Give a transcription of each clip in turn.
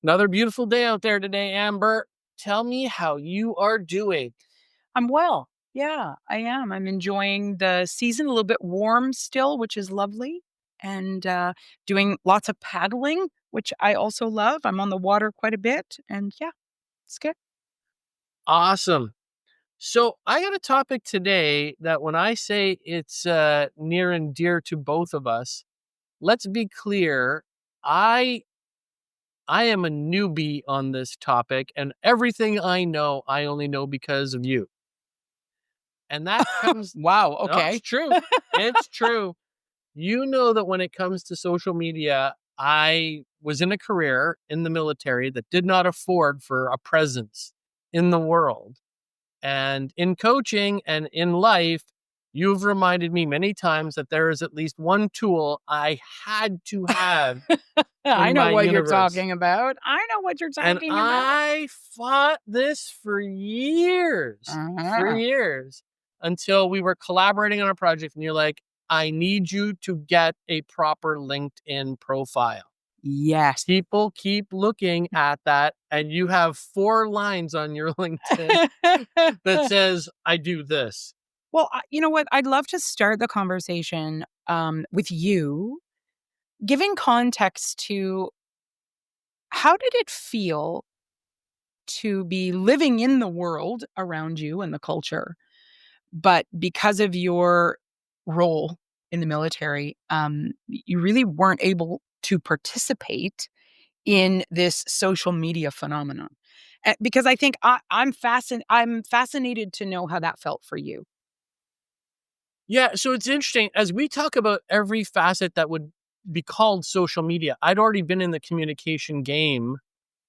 Another beautiful day out there today, Amber. Tell me how you are doing. I'm well. Yeah, I am. I'm enjoying the season, a little bit warm still, which is lovely, and doing lots of paddling, which I also love. I'm on the water quite a bit, and yeah, it's good. Awesome. So I got a topic today that when I say it's near and dear to both of us, let's be clear. I I am a newbie on this topic, and everything I know, I only know because of you. And that comes, Wow. no, it's Okay. true. It's true. You know that when it comes to social media, I was in a career in the military that did not afford for a presence in the world. And in coaching and in life, you've reminded me many times that there is at least one tool I had to have I in know my what you're universe. talking about. I know what you're And talking about. I fought this for Uh-huh. years until we were collaborating on a project and you're like, I need you to get a proper LinkedIn profile. Yes. People keep looking at that and you have 4 lines on your LinkedIn that says, I do this. Well, you know what? I'd love to start the conversation with you giving context to how did it feel to be living in the world around you and the culture, but because of your role in the military, you really weren't able to participate in this social media phenomenon? Because I think I'm fascinated to know how that felt for you. Yeah, so it's interesting as we talk about every facet that would be called social media. I'd already been in the communication game,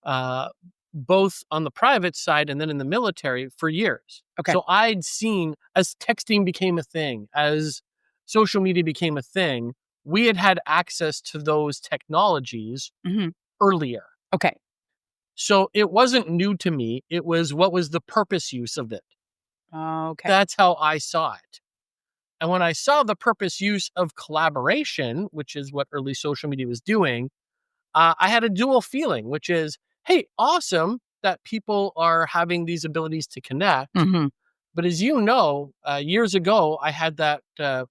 uh, both on the private side and then in the military for years. Okay. So I'd seen as texting became a thing, as social media became a thing, we had access to those technologies Mhm. earlier. Okay. So it wasn't new to me. It was what was the purpose use of it. Okay. That's how I saw it. And when I saw the purpose use of collaboration, which is what early social media was doing, I had a dual feeling, which is, hey, awesome that people are having these abilities to connect. Mhm. But as you know, years ago, I had that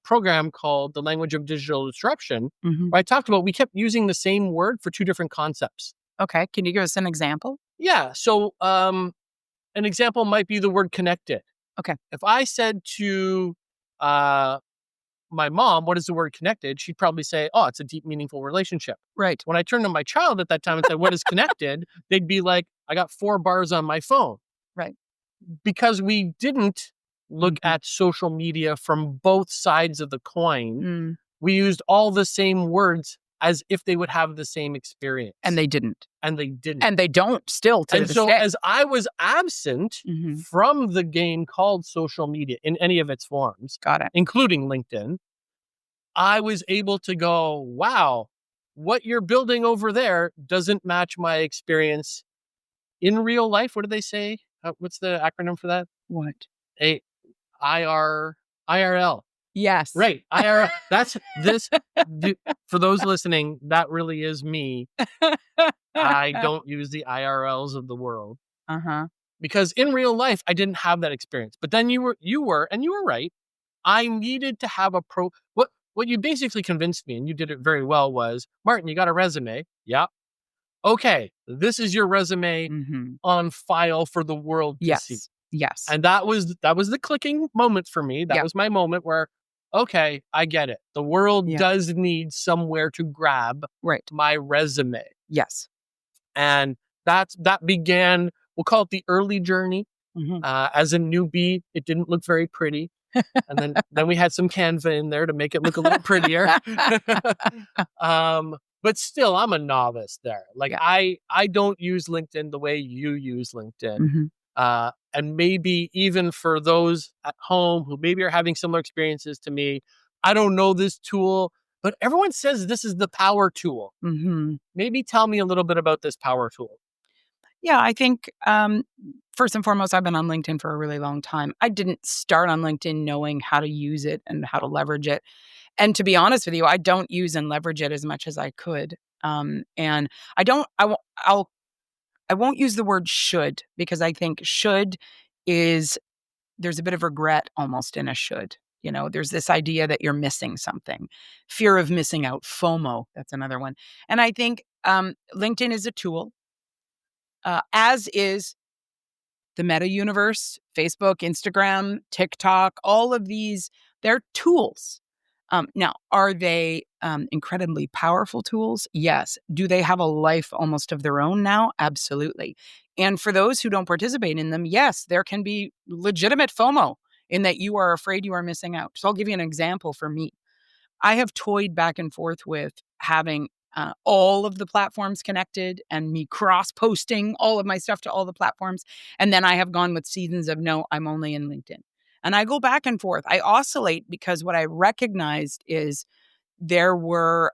program called The Language of Digital Disruption, Mhm. where I talked about we kept using the same word for two different concepts. Okay. Can you give us an example? Yeah. So an example might be the word connected. Okay. If I said to uh, my mom, what is the word connected? She'd probably say, oh, it's a deep, meaningful relationship. Right. When I turned to my child at that time and said, what is connected? They'd be like, I got 4 bars on my phone Right. because we didn't look Mhm. at social media from both sides of the coin. Mm. We used all the same words as if they would have the same And experience, they didn't. and they didn't. And they don't still to And this so, day. as I was absent Mhm. from the game called social media in any of its forms, Got it. including LinkedIn, I was able to go, wow, what you're building over there doesn't match my experience in real life. What do they say? What's the acronym for that? What? A IR IRL. Yes. Right. IRL. That's this. For those listening, that really is me. I don't use the IRLs of the world Uh-huh. because in real life I didn't have that experience. But then and you were right. I needed to have a what you basically convinced me, and you did it very well, was, Martin, you got a resume. Yeah. Okay. This is your resume Mhm. on file for the world to see. Yes. Yes. And that was the clicking moment for me. That Yeah. was my moment where, okay, I get it. The world Yeah. does need somewhere to grab Right. my resume. Yes. And that began, we'll call it the early journey. Mhm. As a newbie, it didn't look very pretty. And then we had some Canva in there to make it look a little prettier. But still, I'm a novice there. Like Yeah. I don't use LinkedIn the way you use LinkedIn. Mhm. And maybe even for those at home who maybe are having similar experiences to me, I don't know this tool, but everyone says this is the power tool. Mhm. Maybe tell me a little bit about this power tool. Yeah, I think, first and foremost, I've been on LinkedIn for a really long time. I didn't start on LinkedIn knowing how to use it and how to leverage it. And to be honest with you, I don't use and leverage it as much as I could. And I don't I will I'll I won't use the word should, because I think should is, there's a bit of regret almost in a should. There's this idea that you're missing something, fear of missing out, FOMO. That's another one. And I think LinkedIn is a tool, as is the meta universe, Facebook, Instagram, TikTok, all of these, they're tools. Now, are they incredibly powerful tools? Yes. Do they have a life almost of their own now? Absolutely. And for those who don't participate in them, yes, there can be legitimate FOMO in that you are afraid you are missing out. So I'll give you an example for me. I have toyed back and forth with having all of the platforms connected and me cross posting all of my stuff to all the platforms. And then I have gone with seasons of no, I'm only in LinkedIn. And I go back and forth. I oscillate because what I recognized is there were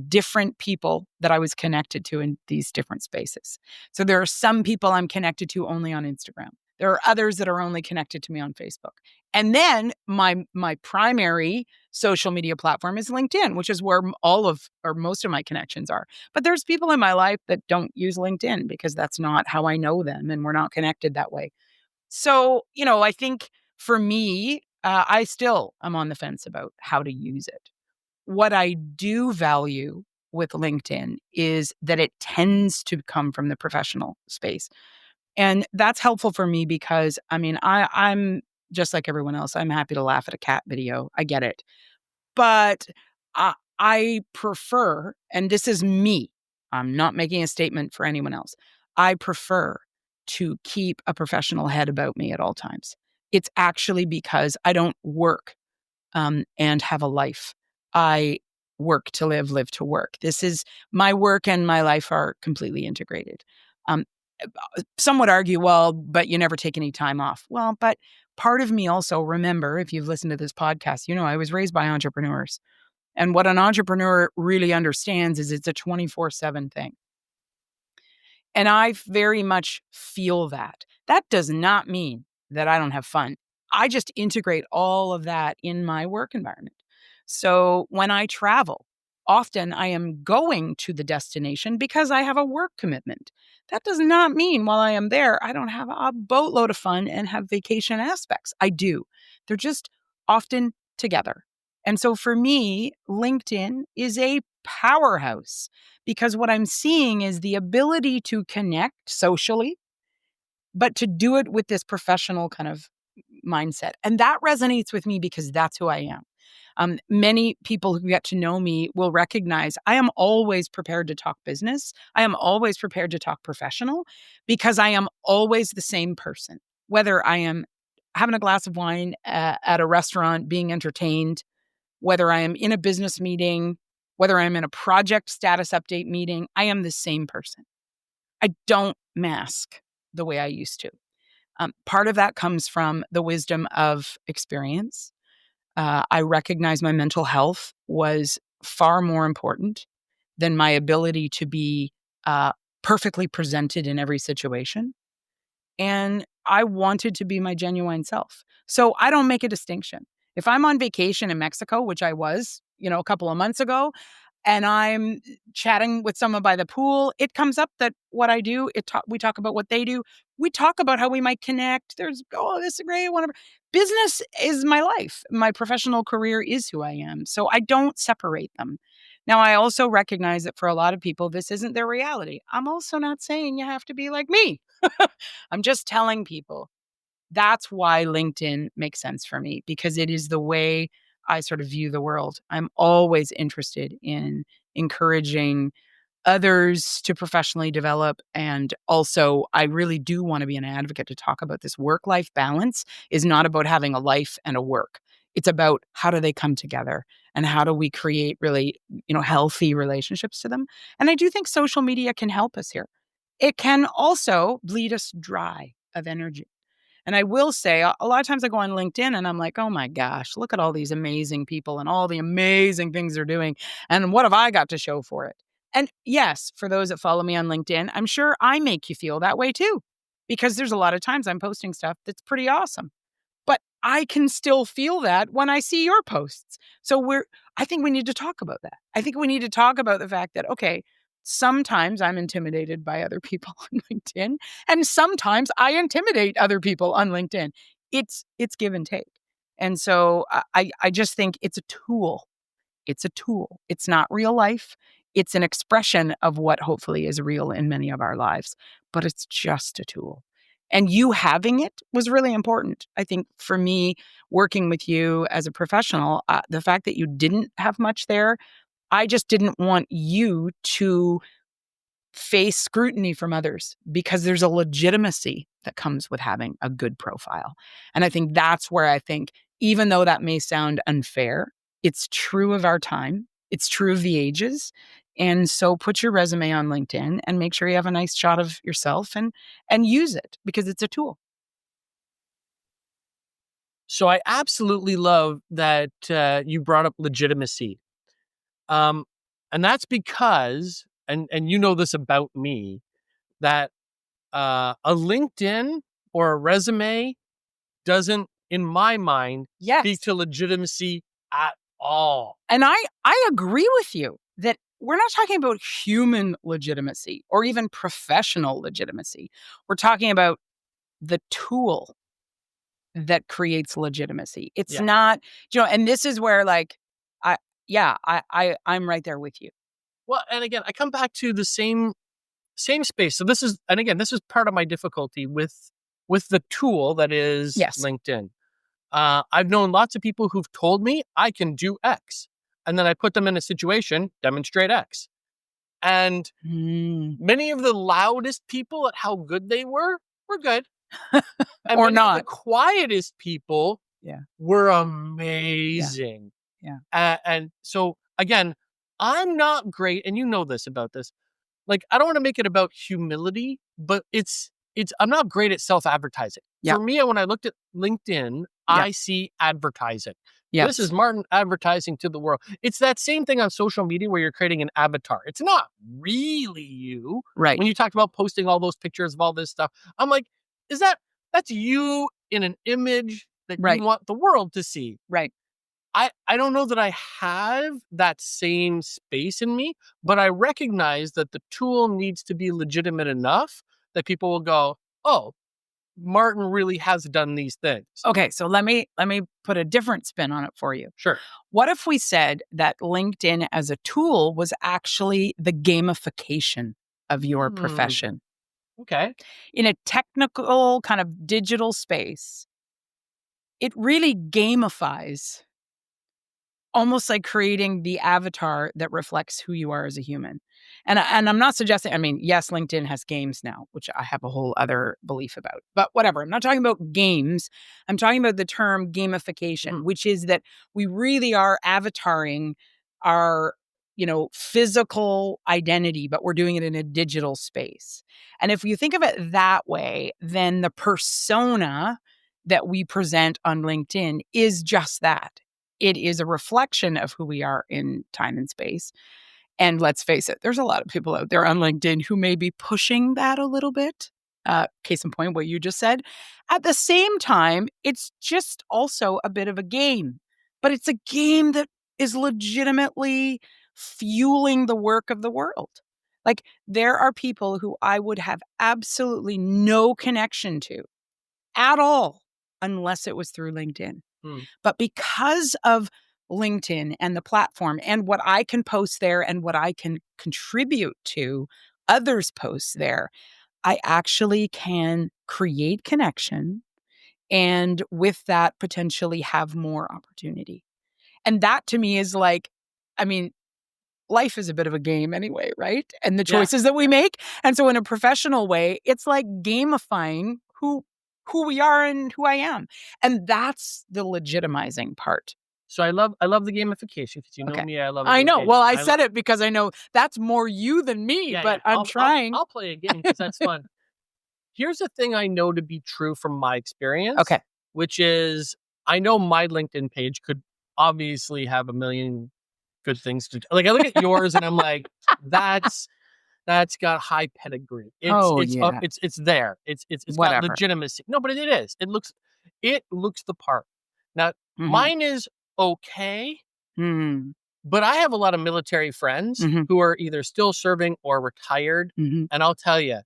different people that I was connected to in these different spaces. So there are some people I'm connected to only on Instagram. There are others that are only connected to me on Facebook. And then my primary social media platform is LinkedIn, which is where all of or most of my connections are. But there's people in my life that don't use LinkedIn because that's not how I know them and we're not connected that way. So, I think for me, I still am on the fence about how to use it. What I do value with LinkedIn is that it tends to come from the professional space. And that's helpful for me because I'm just like everyone else. I'm happy to laugh at a cat video. I get it. But I prefer, and this is me, I'm not making a statement for anyone else. I prefer to keep a professional head about me at all times. It's actually because I don't work and have a life. I work to live, live to work. This is my work and my life are completely integrated. Um, some would argue, well, but you never take any time off. Well, but part of me also, remember, if you've listened to this podcast, I was raised by entrepreneurs. And what an entrepreneur really understands is it's a 24/7 thing. And I very much feel that. That does not mean that I don't have fun. I just integrate all of that in my work environment. So when I travel, often I am going to the destination because I have a work commitment. That does not mean while I am there, I don't have a boatload of fun and have vacation aspects. I do. They're just often together. And so for me, LinkedIn is a powerhouse because what I'm seeing is the ability to connect socially, but to do it with this professional kind of mindset. And that resonates with me because that's who I am. Many people who get to know me will recognize I am always prepared to talk business. I am always prepared to talk professional because I am always the same person, whether I am having a glass of wine at a restaurant, being entertained, whether I am in a business meeting, whether I'm in a project status update meeting, I am the same person. I don't mask the way I used to. Part of that comes from the wisdom of experience. I recognize my mental health was far more important than my ability to be perfectly presented in every situation. And I wanted to be my genuine self. So I don't make a distinction. If I'm on vacation in Mexico, which I was, a couple of months ago, and I'm chatting with someone by the pool, it comes up that what I do, we talk about what they do. We talk about how we might connect. This is great, whatever. Business is my life. My professional career is who I am. So I don't separate them. Now, I also recognize that for a lot of people, this isn't their reality. I'm also not saying you have to be like me. I'm just telling people that's why LinkedIn makes sense for me because it is the way I sort of view the world. I'm always interested in encouraging others to professionally develop. And also, I really do want to be an advocate to talk about this work-life balance is not about having a life and a work. It's about how do they come together and how do we create really, healthy relationships to them. And I do think social media can help us here. It can also bleed us dry of energy. And I will say, a lot of times I go on LinkedIn and I'm like, oh my gosh, look at all these amazing people and all the amazing things they're doing. And what have I got to show for it? And yes, for those that follow me on LinkedIn, I'm sure I make you feel that way too, because there's a lot of times I'm posting stuff that's pretty awesome. But I can still feel that when I see your posts. So I think we need to talk about that. I think we need to talk about the fact that, okay, sometimes I'm intimidated by other people on LinkedIn, and sometimes I intimidate other people on LinkedIn. It's give and take. And so I just think it's a tool. It's a tool. It's not real life. It's an expression of what hopefully is real in many of our lives, but it's just a tool. And you having it was really important. I think for me, working with you as a professional, the fact that you didn't have much there, I just didn't want you to face scrutiny from others because there's a legitimacy that comes with having a good profile. And I think that's where I think, even though that may sound unfair, it's true of our time, it's true of the ages. And so put your resume on LinkedIn and make sure you have a nice shot of yourself and use it because it's a tool. So I absolutely love that you brought up legitimacy. Um, and that's because, and you know this about me, that a LinkedIn or a resume doesn't, in my mind, speak Yes. to legitimacy at all. And I agree with you that we're not talking about human legitimacy or even professional legitimacy. We're talking about the tool that creates legitimacy. It's Yeah. not, and this is where like I yeah, I'm right there with you. Well, and again, I come back to the same space. So this is, and again, this is part of my difficulty with the tool that is Yes. LinkedIn. I've known lots of people who've told me I can do X, and then I put them in a situation, demonstrate X. And Mm. many of the loudest people at how good they were good. And Or many of the not. quietest people Yeah. were Yeah. amazing. Yeah. And so again, I'm not great, and you know this about this. Like, I don't want to make it about humility, but it's I'm not great at self-advertising. Yeah. For me, when I looked at LinkedIn, Yeah. I see advertising. This Yes. is Martin advertising to the world. It's that same thing on social media where you're creating an avatar. It's not really you. Right. When you talked about posting all those pictures of all this stuff, I'm like, is that's you in an image that you Right. want the world to see? Right. I don't know that I have that same space in me, but I recognize that the tool needs to be legitimate enough that people will go, "Oh, Martin really has done these things." Okay, so let me put a different spin on it for you. Sure. What if we said that LinkedIn as a tool was actually the gamification of your Hmm. profession? Okay. In a technical kind of digital space, it really gamifies, almost like creating the avatar that reflects who you are as a human. And I'm not suggesting, I mean, yes, LinkedIn has games now, which I have a whole other belief about. But whatever. I'm not talking about games. I'm talking about the term gamification, Mhm. which is that we really are avataring our, physical identity, but we're doing it in a digital space. And if you think of it that way, then the persona that we present on LinkedIn is just that. It is a reflection of who we are in time and space. And let's face it, there's a lot of people out there on LinkedIn who may be pushing that a little bit. Case in point, what you just said. At the same time, it's just also a bit of a game, but it's a game that is legitimately fueling the work of the world. Like, there are people who I would have absolutely no connection to at all unless it was through LinkedIn. Hmm. But because of LinkedIn and the platform and what I can post there and what I can contribute to others' posts there, I actually can create connection and with that potentially have more opportunity. And that to me is like, I mean, life is a bit of a game anyway, right? And the Yeah. choices that we make. And so in a professional way, it's like gamifying who we are and who I am. And that's the legitimizing part. So I love the gamification because you know Okay. me, I love a I good know. game. Well, I said it because I know that's more you than me, Yeah, yeah. but I'm trying. I'll play a game because that's fun. Here's a thing I know to be true from my experience, Okay. which is I know my LinkedIn page could obviously have a million good things to do. Like, I look at yours and I'm like, that's that's got high pedigree. It's Oh, it's up, yeah. it's there. It's got Whatever. legitimacy. No, but it is. It looks the part. Now, Mhm. mine is okay, Hmm. But I have a lot of military friends Mhm. who are either still serving or retired. Mhm. And I'll tell you,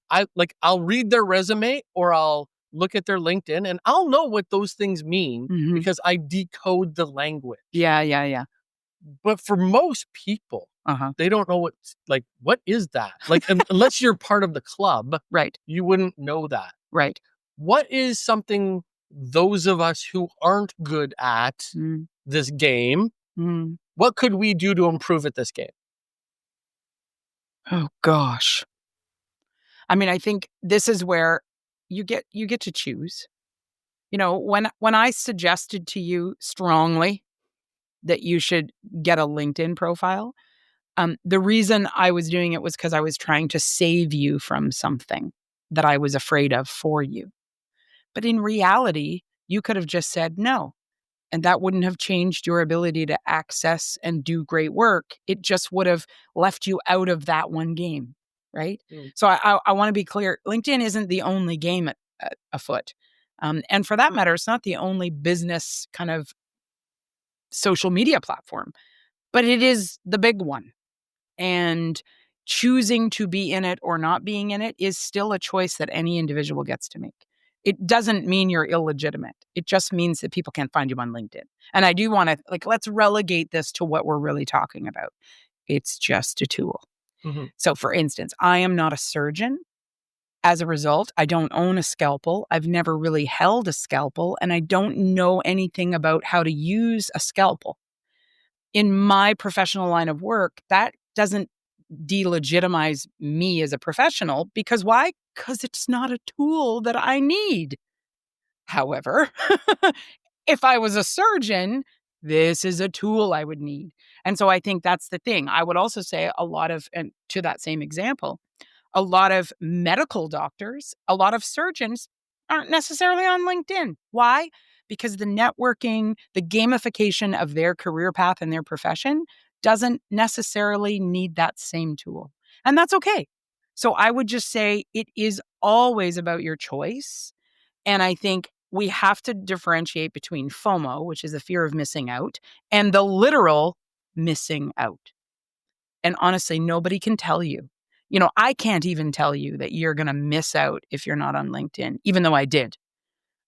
I'll read their resume or I'll look at their LinkedIn and I'll know what those things mean Mhm. because I decode the language. Yeah, yeah, yeah. But for most people, Uh-huh. they don't know what is that? Unless you're part of the club, Right. you wouldn't know that. Right. What is something those of us who aren't good at Mm. this game, Mm. what could we do to improve at this game? Oh gosh. I mean, I think this is where you get to choose. When I suggested to you strongly that you should get a LinkedIn profile, the reason I was doing it was because I was trying to save you from something that I was afraid of for you. But in reality, you could have just said no. And that wouldn't have changed your ability to access and do great work. It just would have left you out of that one game, right? Mm. So I want to be clear. LinkedIn isn't the only game afoot. And for that matter, it's not the only business kind of social media platform, but it is the big one. And choosing to be in it or not being in it is still a choice that any individual gets to make. It doesn't mean you're illegitimate. It just means that people can't find you on LinkedIn. And I do want to, let's relegate this to what we're really talking about. It's just a tool. Mhm. So, for instance, I am not a surgeon. As a result, I don't own a scalpel. I've never really held a scalpel, and I don't know anything about how to use a scalpel. In my professional line of work, that doesn't delegitimize me as a professional because why? Because it's not a tool that I need. However, if I was a surgeon, this is a tool I would need. And so I think that's the thing. I would also say a lot of, and to that same example, a lot of medical doctors, a lot of surgeons aren't necessarily on LinkedIn. Why? Because the networking, the gamification of their career path and their profession doesn't necessarily need that same tool. And that's okay. So I would just say it is always about your choice. And I think we have to differentiate between FOMO, which is the fear of missing out, and the literal missing out. And honestly, nobody can tell you. I can't even tell you that you're going to miss out if you're not on LinkedIn, even though I did.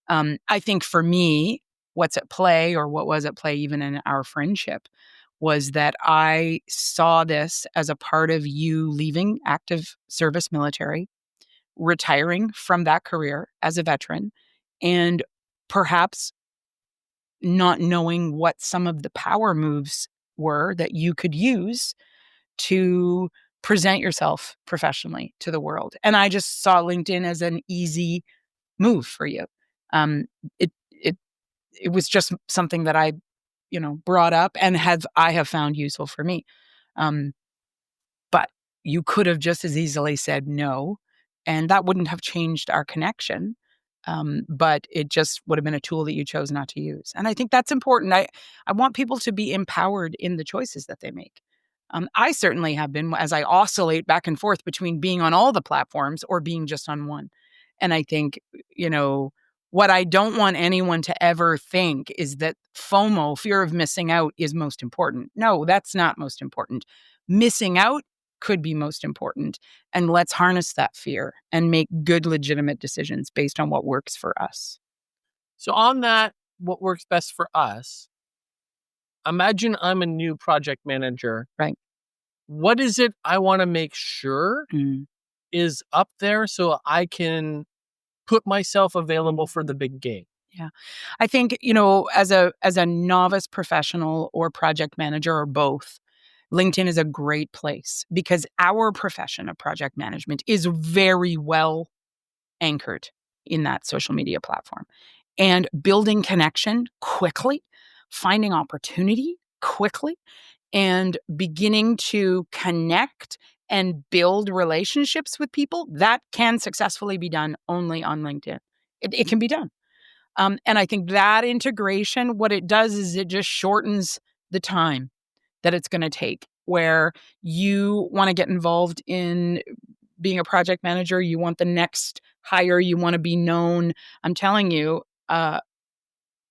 I think for me, what's at play or what was at play even in our friendship was that I saw this as a part of you leaving active service military, retiring from that career as a veteran, and perhaps not knowing what some of the power moves were that you could use to present yourself professionally to the world. And I just saw LinkedIn as an easy move for you. Um, it it it was just something that I, brought up and I have found useful for me. Um, but you could have just as easily said no, and that wouldn't have changed our connection. But it just would have been a tool that you chose not to use. And I think that's important. I want people to be empowered in the choices that they make. I certainly have been as I oscillate back and forth between being on all the platforms or being just on one. And I think, what I don't want anyone to ever think is that FOMO, fear of missing out, is most important. No, that's not most important. Missing out could be most important. And let's harness that fear and make good, legitimate decisions based on what works for us. So on that, what works best for us, imagine I'm a new project manager. Right. What is it I want to make sure Mm. is up there so I can put myself available for the big game? Yeah. I think, as a novice professional or project manager or both, LinkedIn is a great place because our profession of project management is very well anchored in that social media platform. And building connection quickly, finding opportunity quickly, and beginning to connect and build relationships with people, that can successfully be done only on LinkedIn. It can be done. And I think that integration, what it does is it just shortens the time that it's going to take where you want to get involved in being a project manager, you want the next hire, you want to be known. I'm telling you,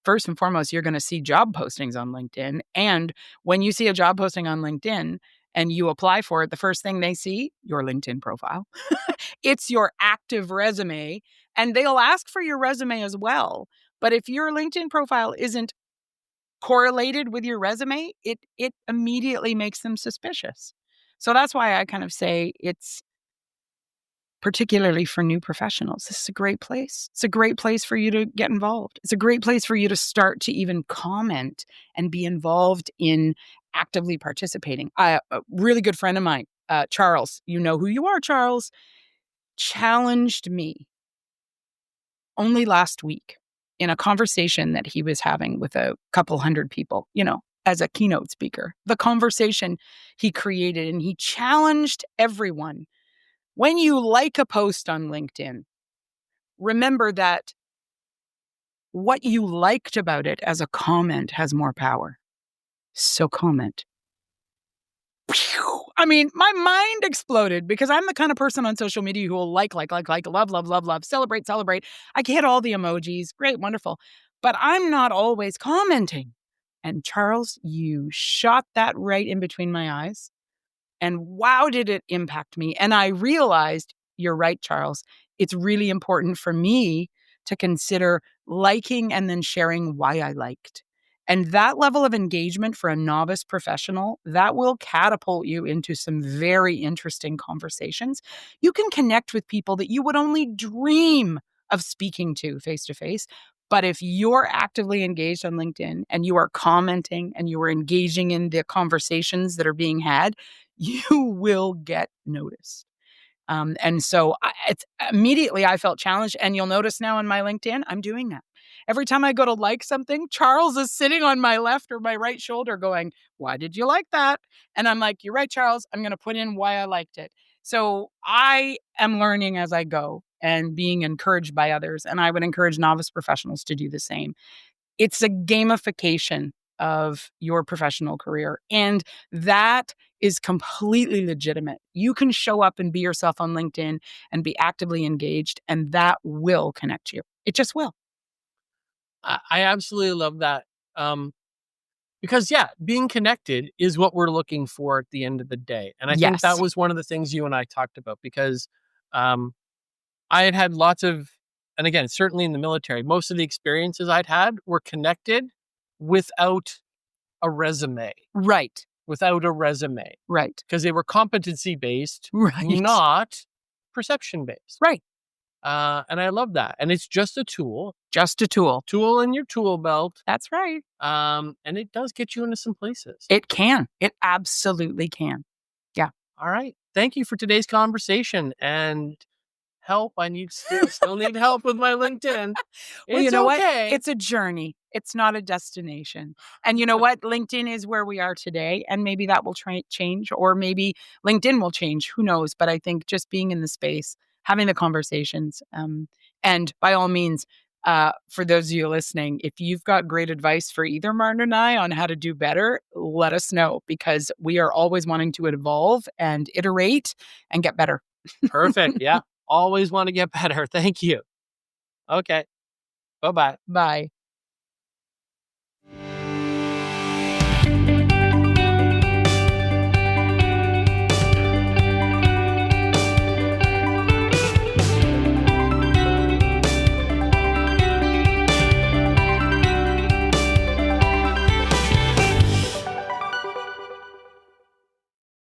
first and foremost, you're going to see job postings on LinkedIn. And when you see a job posting on LinkedIn and you apply for it, the first thing they see, your LinkedIn profile. It's your active resume, and they'll ask for your resume as well. But if your LinkedIn profile isn't correlated with your resume, it immediately makes them suspicious. So that's why I kind of say it's particularly for new professionals. This is a great place. It's a great place for you to get involved. It's a great place for you to start to even comment and be involved in actively participating. A really good friend of mine, Charles, you know who you are, Charles, challenged me only last week in a conversation that he was having with a couple hundred people, as a keynote speaker. The conversation he created, and he challenged everyone. When you like a post on LinkedIn, remember that what you liked about it as a comment has more power. So comment. I mean, my mind exploded because I'm the kind of person on social media who will like, love, love, love, love, celebrate, celebrate. I get all the emojis. Great, wonderful. But I'm not always commenting. And Charles, you shot that right in between my eyes. And wow, did it impact me. And I realized, you're right, Charles, it's really important for me to consider liking and then sharing why I liked. And that level of engagement for a novice professional, that will catapult you into some very interesting conversations. You can connect with people that you would only dream of speaking to face. But if you're actively engaged on LinkedIn and you are commenting and you are engaging in the conversations that are being had, you will get noticed. And so it's immediately I felt challenged. And you'll notice now on my LinkedIn, I'm doing that. Every time I go to like something, Charles is sitting on my left or my right shoulder going, why did you like that? And I'm like, you're right, Charles. I'm going to put in why I liked it. So I am learning as I go and being encouraged by others. And I would encourage novice professionals to do the same. It's a gamification of your professional career. And that is completely legitimate. You can show up and be yourself on LinkedIn and be actively engaged, and that will connect you. It just will. I absolutely love that. Because yeah, being connected is what we're looking for at the end of the day. And I think that Yes. was one of the things you and I talked about because I had lots of, and again, certainly in the military, most of the experiences I'd had were connected without a resume, Right. without a resume, Right. because they were competency based, Right. not perception based. Right. And I love that. And it's just a tool, Just a tool. tool in your tool belt. That's right. And it does get you into some places. It can. It absolutely can. Yeah. All right. Thank you for today's conversation and help. I need still need help with my LinkedIn. Well, you It's know what? okay. It's a journey. It's not a destination. And you know what? LinkedIn is where we are today. And maybe that will change, or maybe LinkedIn will change. Who knows? But I think just being in the space, having the conversations, and by all means, for those of you listening, if you've got great advice for either Martin and I on how to do better, let us know, because we are always wanting to evolve and iterate and get better. Perfect. Yeah. Always want to get better. Thank you. Okay. Bye-bye. Bye.